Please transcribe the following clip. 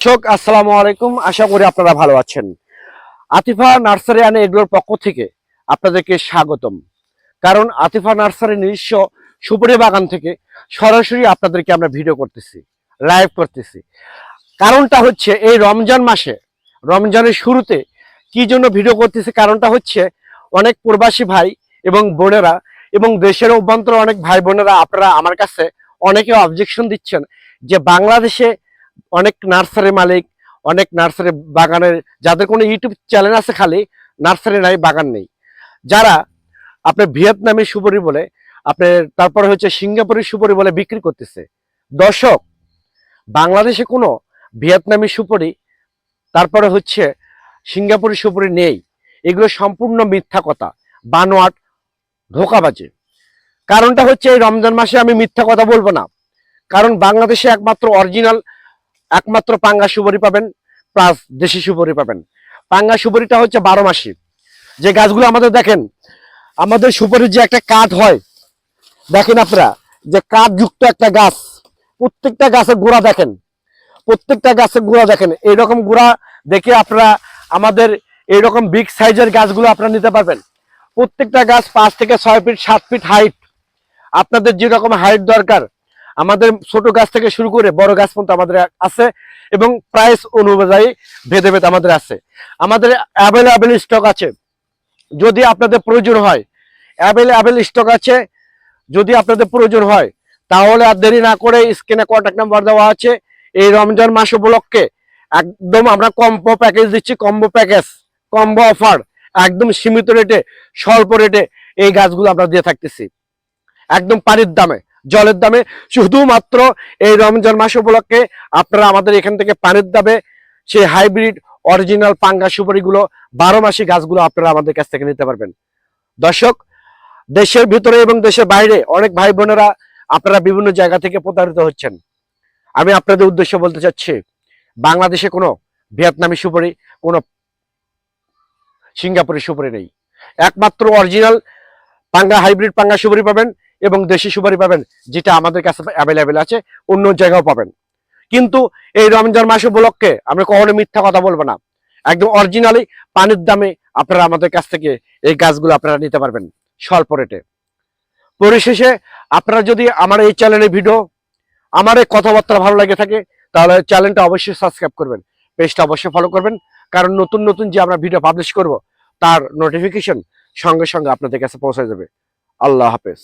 দর্শক আসসালামু আলাইকুম, আশা করি আপনারা ভালো আছেন। আতিফা নার্সারি অ্যান্ড এগ্রোর পক্ষ থেকে আপনাদেরকে স্বাগতম। কারণ আতিফা নার্সারি নিজস্ব সুপারি বাগান থেকে সরাসরি আপনাদেরকে আমরা ভিডিও করতেছি, লাইভ করতেছি। কারণটা হচ্ছে এই রমজান মাসে, রমজানের শুরুতে কি জন্য ভিডিও করতেছি, কারণটা হচ্ছে অনেক প্রবাসী ভাই এবং বোনেরা এবং দেশের অভ্যন্তরে অনেক ভাই বোনেরা আপনারা আমার কাছে অনেকে অবজেকশন দিচ্ছেন যে বাংলাদেশে অনেক নার্সারি মালিক, অনেক নার্সারি বাগানের যাদের কোনো ইউটিউব চ্যানেল আছে, খালি নার্সারি নাই, বাগান নেই, যারা আপনার ভিয়েতনামি সুপারি বলে, আপনার তারপরে হচ্ছে সিঙ্গাপুরি সুপারি বলে বিক্রি করতেছে। দর্শক, বাংলাদেশে কোনো ভিয়েতনামি সুপারি তারপরে হচ্ছে সিঙ্গাপুরি সুপারি নেই। এগুলো সম্পূর্ণ মিথ্যা কথা, বানোয়াট, ধোঁকাবাজি। কারণটা হচ্ছে এই রমজান মাসে আমি মিথ্যা কথা বলবো না, কারণ বাংলাদেশে একমাত্র অরিজিনাল একমাত্র পাঙ্গা সুপারি পাবেন, প্লাস দেশি সুপারি পাবেন। পাঙ্গা সুপারিটা হচ্ছে 12 মাসি। যে গাছগুলো আমাদের দেখেন, আমাদের সুপারির যে একটা কাঠ হয়, দেখেন আপনারা যে কাঠযুক্ত একটা গাছ, প্রত্যেকটা গাছের গোড়া দেখেন, প্রত্যেকটা গাছের গোড়া দেখেন, এইরকম গোড়া দেখে আপনারা আমাদের এইরকম বিগ সাইজের গাছগুলো আপনারা নিতে পারবেন। প্রত্যেকটা গাছ 5 থেকে 6 ফিট 7 ফিট হাইট, আপনাদের যেরকম হাইট দরকার, আমাদের ছোট গাছ থেকে শুরু করে বড় গাছ পর্যন্ত আমাদের আছে, এবং প্রাইস অনুযায়ী ভেদে ভেদে আমাদের আছে। আমাদের অ্যাভেলেবেল স্টক আছে, যদি আপনাদের প্রয়োজন হয়, অ্যাভেলেবেল স্টক আছে। যদি আপনাদের প্রয়োজন হয় তাহলে আর দেরি না করে স্ক্রিনে কন্ট্যাক্ট নাম্বার দেওয়া আছে। এই রমজান মাস উপলক্ষে একদম আমরা কম্বো প্যাকেজ দিচ্ছি, কম্বো প্যাকেজ, কম্বো অফার, একদম সীমিত রেটে, স্বল্প রেটে এই গাছগুলো আমরা দিয়ে থাকতেছি, একদম পানির দামে, জলের দামে। শুধুমাত্র এই রমজান মাস উপলক্ষে আপনারা আমাদের এখান থেকে পানির দামে সেই হাইব্রিড অরিজিনাল পাঙ্গা সুপারিগুলো, 12 মাসি গাছগুলো আপনারা আমাদের কাছ থেকে নিতে পারবেন। দর্শক, দেশের ভিতরে এবং দেশের বাইরে অনেক ভাই বোনেরা আপনারা বিভিন্ন জায়গা থেকে প্রতারিত হচ্ছেন। আমি আপনাদের উদ্দেশ্যে বলতে চাচ্ছি, বাংলাদেশে কোনো ভিয়েতনামি সুপারি, কোনো সিঙ্গাপুরি সুপারি নেই। একমাত্র অরিজিনাল পাঙ্গা হাইব্রিড পাঙ্গা সুপারি পাবেন এবং দেশি সুপারি পাবেন, যেটা আমাদের কাছে অ্যাভেলেবেল আছে, অন্য জায়গাও পাবেন। কিন্তু এই রমজান মাস উপলক্ষে আমরা কখনো মিথ্যা কথা বলবো না, একদম অরিজিনালি পানির দামে আপনারা আমাদের কাছ থেকে এই গাছগুলো আপনারা নিতে পারবেন স্বল্প রেটে। পরিশেষে আপনারা যদি আমার এই চ্যানেলের ভিডিও, আমার এই কথাবার্তা ভালো লাগে থাকে, তাহলে চ্যানেলটা অবশ্যই সাবস্ক্রাইব করবেন, পেজটা অবশ্যই ফলো করবেন, কারণ নতুন নতুন যে আমরা ভিডিও পাবলিশ করব তার নোটিফিকেশন সঙ্গে সঙ্গে আপনাদের কাছে পৌঁছে যাবে। আল্লাহ হাফেজ।